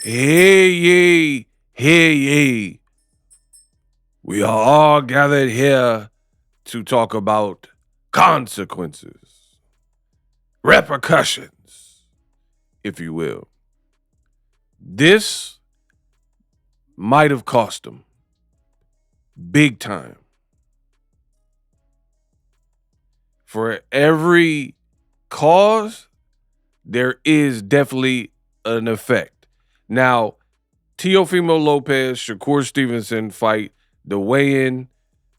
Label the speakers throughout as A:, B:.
A: Hear ye. We are all gathered here to talk about consequences, repercussions, if you will. This might have cost him big time. For every cause, there is definitely an effect. Now, Teofimo Lopez, Shakur Stevenson fight, the weigh-in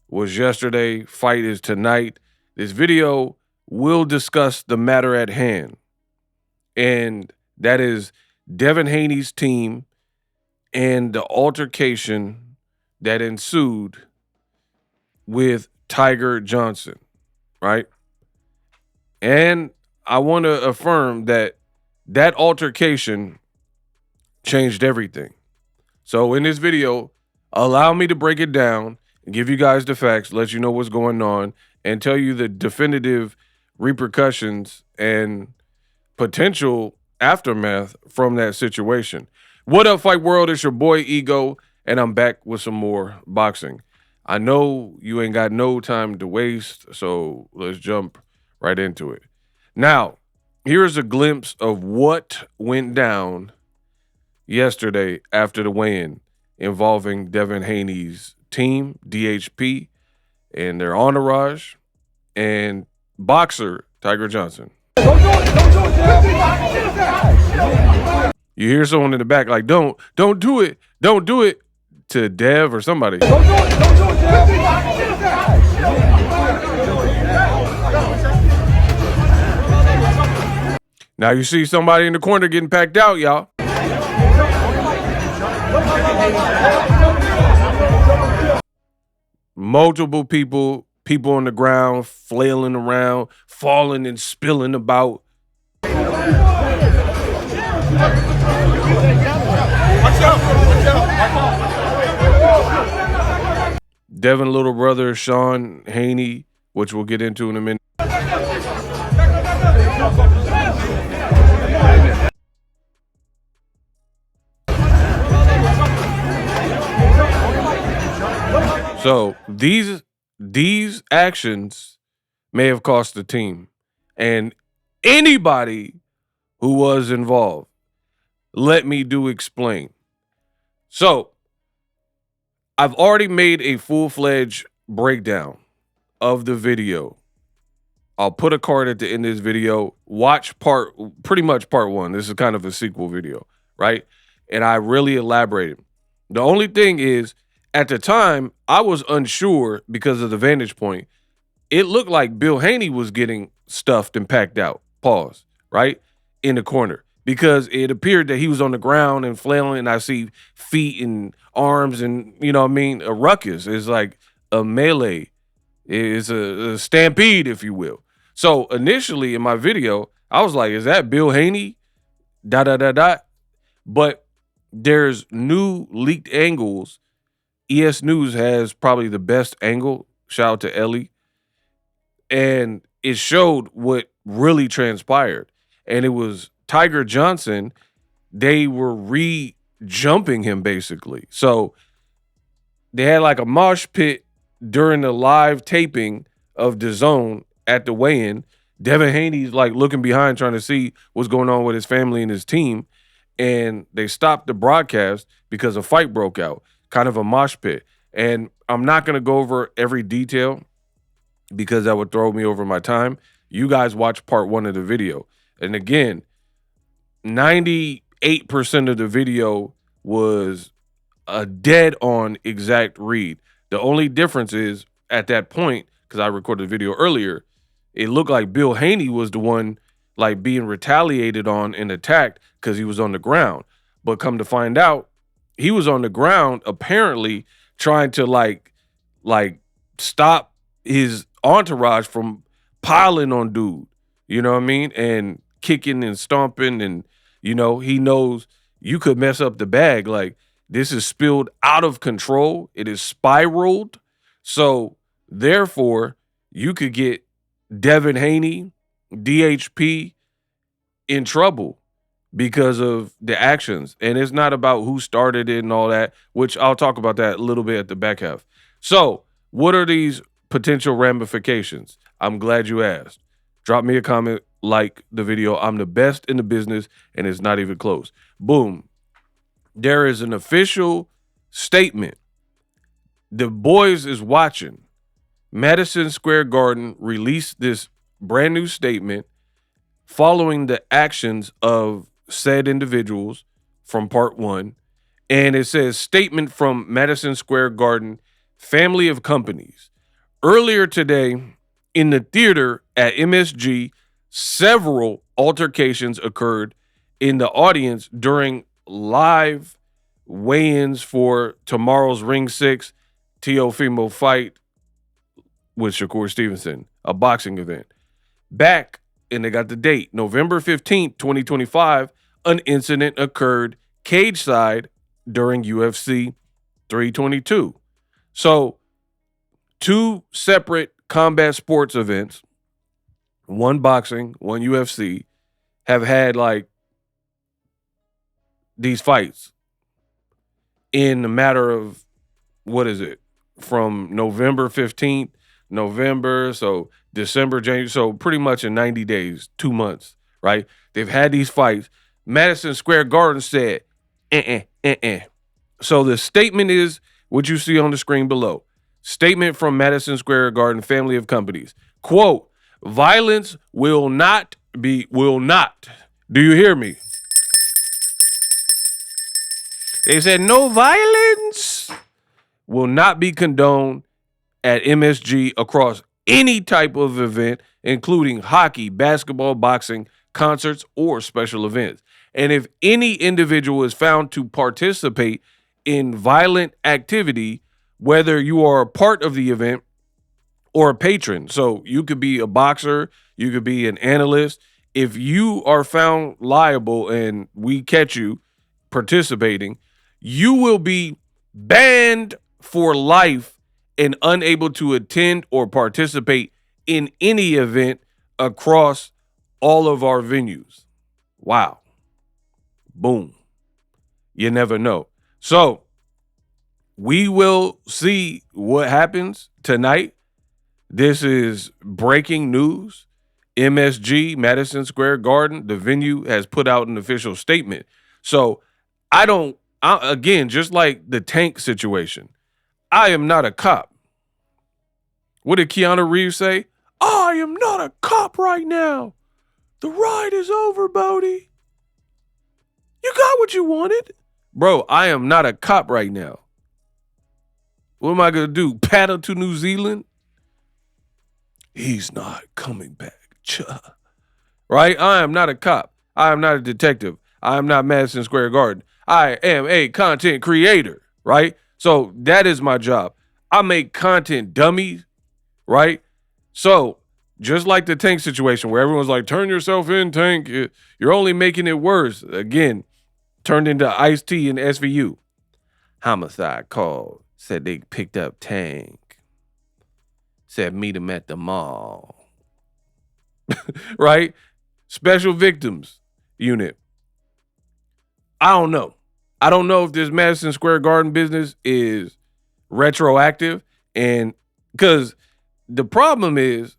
A: was yesterday, fight is tonight. This video will discuss the matter at hand, and that is Devin Haney's team and the altercation that ensued with Tiger Johnson, right? And I want to affirm that altercation changed everything. So in this video, allow me to break it down and give you guys the facts, let you know what's going on, and tell you the definitive repercussions and potential aftermath from that situation. What up, Fight World? It's your boy Ego, and I'm back with some more boxing. I know you ain't got no time to waste, so let's jump right into it. Now, here's a glimpse of what went down yesterday after the weigh-in involving Devin Haney's team, DHP, and their entourage, and boxer Tiger Johnson.
B: Don't do it.
A: You hear someone in the back like, don't do it. Don't do it, to Dev or somebody.
B: Don't do it.
A: Now you see somebody in the corner getting packed out, y'all. Multiple people on the ground, flailing around, falling and spilling about. Devin little brother, Sean Haney, which we'll get into in a minute. So these actions may have cost the team and anybody who was involved. Let me explain. So I've already made a full-fledged breakdown of the video. I'll put a card at the end of this video. Watch pretty much part one. This is kind of a sequel video, right? And I really elaborated. The only thing is, at the time, I was unsure because of the vantage point. It looked like Bill Haney was getting stuffed and packed out, pause, right, in the corner. Because it appeared that he was on the ground and flailing, and I see feet and arms and, you know what I mean, a ruckus. It's like a melee. It's a stampede, if you will. So initially in my video, I was like, is that Bill Haney? ... But there's new leaked angles. ES News has probably the best angle. Shout out to Ellie. And it showed what really transpired. And it was Tiger Johnson. They were re-jumping him, basically. So they had like a mosh pit during the live taping of DAZN at the weigh-in. Devin Haney's like looking behind trying to see what's going on with his family and his team. And they stopped the broadcast because a fight broke out. Kind of a mosh pit. And I'm not going to go over every detail because that would throw me over my time. You guys watch part one of the video. And again, 98% of the video was a dead-on exact read. The only difference is at that point, because I recorded the video earlier, it looked like Bill Haney was the one like being retaliated on and attacked because he was on the ground. But come to find out, he was on the ground apparently trying to like stop his entourage from piling on dude. You know what I mean? And kicking and stomping, and you know, he knows you could mess up the bag. Like, this is spilled out of control. It is spiraled. So therefore, you could get Devin Haney, DHP, in trouble because of the actions. And it's not about who started it and all that, which I'll talk about that a little bit at the back half. So, what are these potential ramifications? I'm glad you asked. Drop me a comment, like the video. I'm the best in the business, and it's not even close. Boom. There is an official statement. The boys is watching. Madison Square Garden released this brand new statement following the actions of said individuals from part one. And it says, statement from Madison Square Garden family of companies. Earlier today, in the theater at MSG, several altercations occurred in the audience during live weigh-ins for tomorrow's Ring 6 Teofimo fight with Shakur Stevenson, a boxing event. Back, and they got the date, November 15th, 2025, an incident occurred cage side during UFC 322. So, two separate combat sports events, one boxing, one UFC, have had like these fights in a matter of, what is it, from November 15th, November, so December, January, so pretty much in 90 days, 2 months, right? They've had these fights. Madison Square Garden said, So the statement is what you see on the screen below. Statement from Madison Square Garden family of companies. Quote, violence will not. Do you hear me? They said no violence will not be condoned at MSG across any type of event, including hockey, basketball, boxing, concerts, or special events. And if any individual is found to participate in violent activity, whether you are a part of the event or a patron, so you could be a boxer, you could be an analyst, if you are found liable and we catch you participating, you will be banned for life and unable to attend or participate in any event across all of our venues. Wow. Boom. You never know. So we will see what happens tonight. This is breaking news. MSG, Madison Square Garden, the venue has put out an official statement. So again, just like the Tank situation, I am not a cop. What did Keanu Reeves say? I am not a cop right now. The ride is over, Bodie. You got what you wanted. Bro, I am not a cop right now. What am I going to do? Paddle to New Zealand? He's not coming back. Right? I am not a cop. I am not a detective. I am not Madison Square Garden. I am a content creator, right? So that is my job. I make content, dummies, right? So just like the Tank situation where everyone's like, turn yourself in, Tank. You're only making it worse. Again, turned into Ice-T and SVU. Homicide called. Said they picked up Tank. Said meet him at the mall. Right? Special Victims Unit. I don't know. I don't know if this Madison Square Garden business is retroactive, and because the problem is,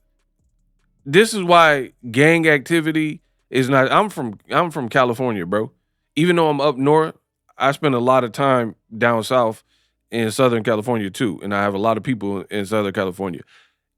A: this is why gang activity is not. I'm from California, bro. Even though I'm up north, I spend a lot of time down south in Southern California too, and I have a lot of people in Southern California.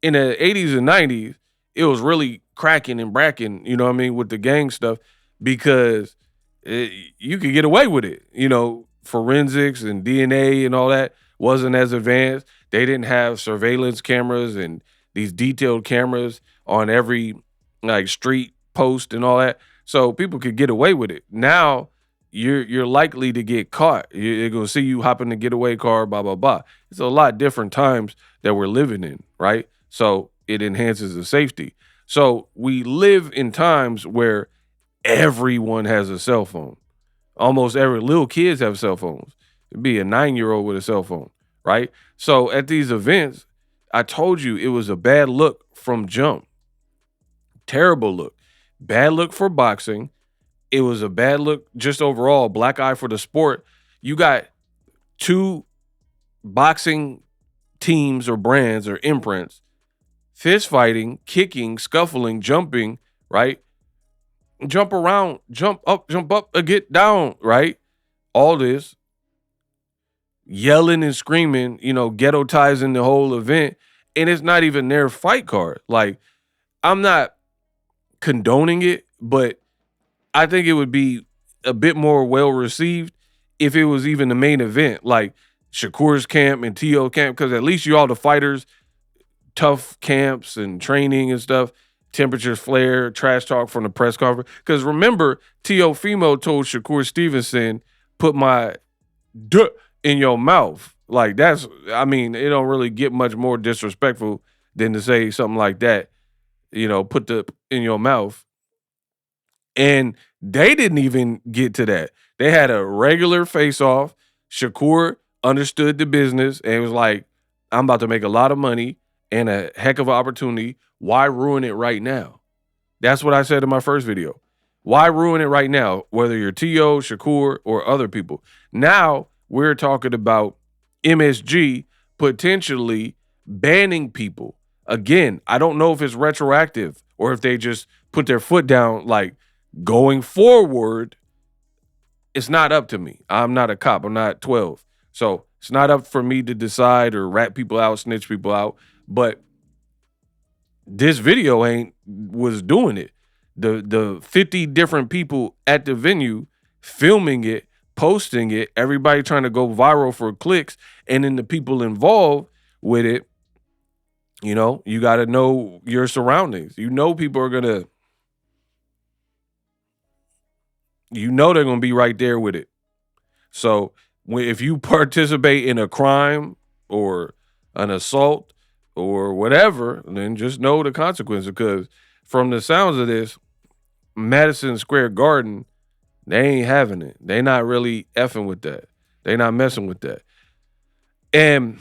A: In the 80s and 90s, it was really cracking and bracking, you know what I mean, with the gang stuff, because you could get away with it. You know, forensics and DNA and all that wasn't as advanced. They didn't have surveillance cameras and these detailed cameras on every like street post and all that. So people could get away with it. Now you're likely to get caught. They're gonna see you hop in the getaway car, blah, blah, blah. It's a lot different times that we're living in, right? So it enhances the safety. So we live in times where everyone has a cell phone. Almost every little kids have cell phones. It'd be a 9-year-old with a cell phone, right? So at these events, I told you it was a bad look from jump. Terrible look. Bad look for boxing. It was a bad look just overall, black eye for the sport. You got two boxing teams or brands or imprints fist fighting, kicking, scuffling, jumping, right? Jump around, jump up, get down, right? All this yelling and screaming, ghetto-tizing the whole event, and it's not even their fight card. Like, I'm not condoning it, but I think it would be a bit more well received if it was even the main event, like Shakur's camp and T.O. camp, because at least you all the fighters, tough camps and training and stuff, temperatures flare, trash talk from the press conference. Because remember, Teofimo told Shakur Stevenson, put my duh in your mouth. Like, it don't really get much more disrespectful than to say something like that, put the in your mouth. And they didn't even get to that. They had a regular face-off. Shakur understood the business and was like, I'm about to make a lot of money and a heck of an opportunity. Why ruin it right now? That's what I said in my first video. Why ruin it right now, whether you're T.O., Shakur, or other people? Now we're talking about MSG potentially banning people. Again, I don't know if it's retroactive or if they just put their foot down, like, going forward, it's not up to me. I'm not a cop. I'm not 12. So it's not up for me to decide or rat people out, snitch people out. But this video was doing it. The 50 different people at the venue filming it, posting it, everybody trying to go viral for clicks, and then the people involved with it, you got to know your surroundings. People are going to they're going to be right there with it. So if you participate in a crime or an assault or whatever, then just know the consequences. Because from the sounds of this, Madison Square Garden, they ain't having it. They not really effing with that. They not messing with that. And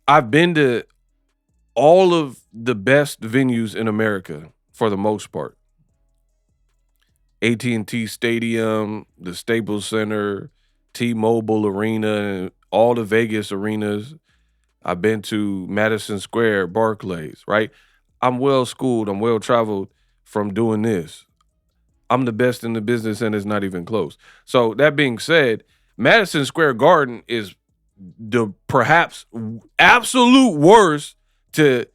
A: I've been to all of the best venues in America for the most part. AT&T Stadium, the Staples Center, T-Mobile Arena, all the Vegas arenas. I've been to Madison Square, Barclays, right? I'm well-schooled. I'm well-traveled from doing this. I'm the best in the business, and it's not even close. So that being said, Madison Square Garden is the perhaps absolute worst to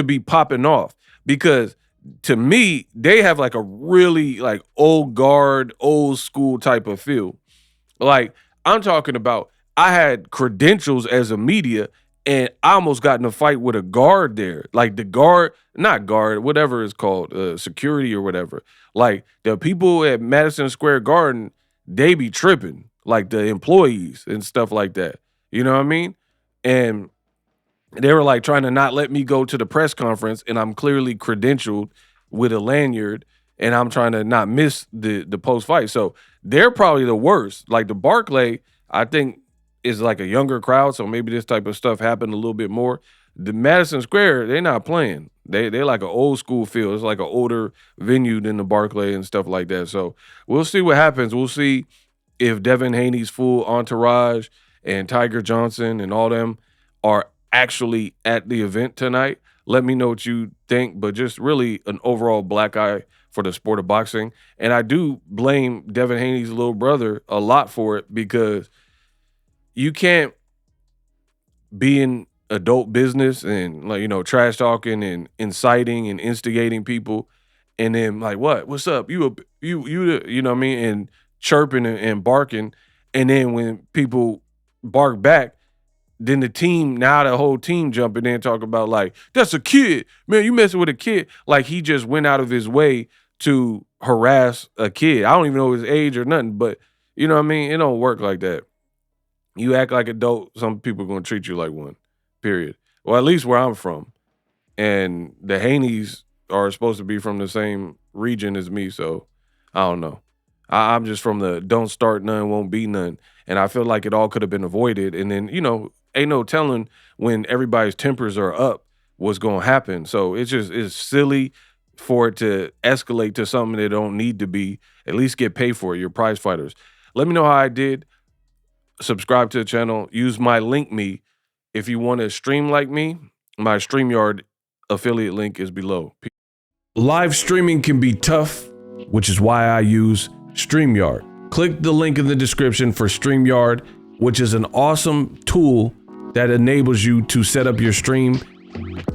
A: be popping off, because to me, they have like a really like old guard, old school type of feel. Like, I'm talking about, I had credentials as a media and I almost got in a fight with a guard there. Like the guard, not guard, whatever it's called, security or whatever. Like the people at Madison Square Garden, they be tripping, like the employees and stuff like that. You know what I mean? And they were like trying to not let me go to the press conference, and I'm clearly credentialed with a lanyard, and I'm trying to not miss the post-fight. So they're probably the worst. Like the Barclay, I think, is like a younger crowd, so maybe this type of stuff happened a little bit more. The Madison Square, they're not playing. They're like an old school feel. It's like an older venue than the Barclay and stuff like that. So we'll see what happens. We'll see if Devin Haney's full entourage and Tiger Johnson and all them are actually at the event tonight. Let me know what you think, but just really an overall black eye for the sport of boxing. And I do blame Devin Haney's little brother a lot for it, because you can't be in adult business and, like, trash talking and inciting and instigating people, and then like, what's up? You know what I mean? And chirping and barking. And then when people bark back, then the whole team jumping in and talk about like, that's a kid, man, you messing with a kid. Like he just went out of his way to harass a kid. I don't even know his age or nothing, but you know what I mean? It don't work like that. You act like an adult, some people are going to treat you like one, period. Well, at least where I'm from. And the Haneys are supposed to be from the same region as me, so I don't know. I'm just from the don't start none, won't be none. And I feel like it all could have been avoided. And then, ain't no telling when everybody's tempers are up what's going to happen. So it's silly. for it to escalate to something that don't need to be. At least get paid for it. You're prize fighters. Let me know how I did. Subscribe to the channel. Use my link me if you want to stream like me. My StreamYard affiliate link is below. Live streaming can be tough, which is why I use StreamYard. Click the link in the description for StreamYard, which is an awesome tool that enables you to set up your stream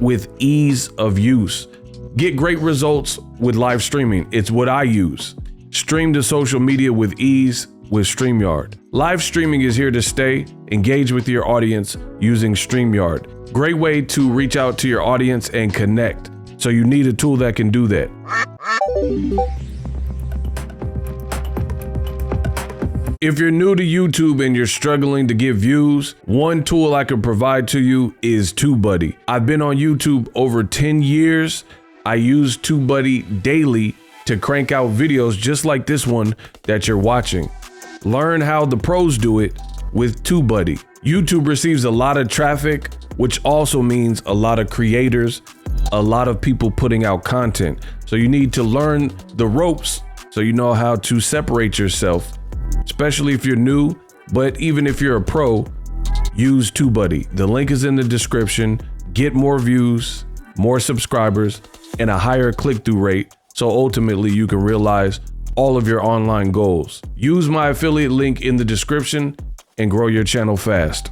A: with ease of use. Get great results with live streaming. It's what I use. Stream to social media with ease with StreamYard. Live streaming is here to stay. Engage with your audience using StreamYard. Great way to reach out to your audience and connect. So you need a tool that can do that. If you're new to YouTube and you're struggling to get views, one tool I can provide to you is TubeBuddy. I've been on YouTube over 10 years. I use TubeBuddy daily to crank out videos just like this one that you're watching. Learn how the pros do it with TubeBuddy. YouTube receives a lot of traffic, which also means a lot of creators, a lot of people putting out content. So you need to learn the ropes so you know how to separate yourself, especially if you're new, but even if you're a pro, use TubeBuddy. The link is in the description. Get more views, more subscribers, and a higher click-through rate, so ultimately you can realize all of your online goals. Use my affiliate link in the description and grow your channel fast.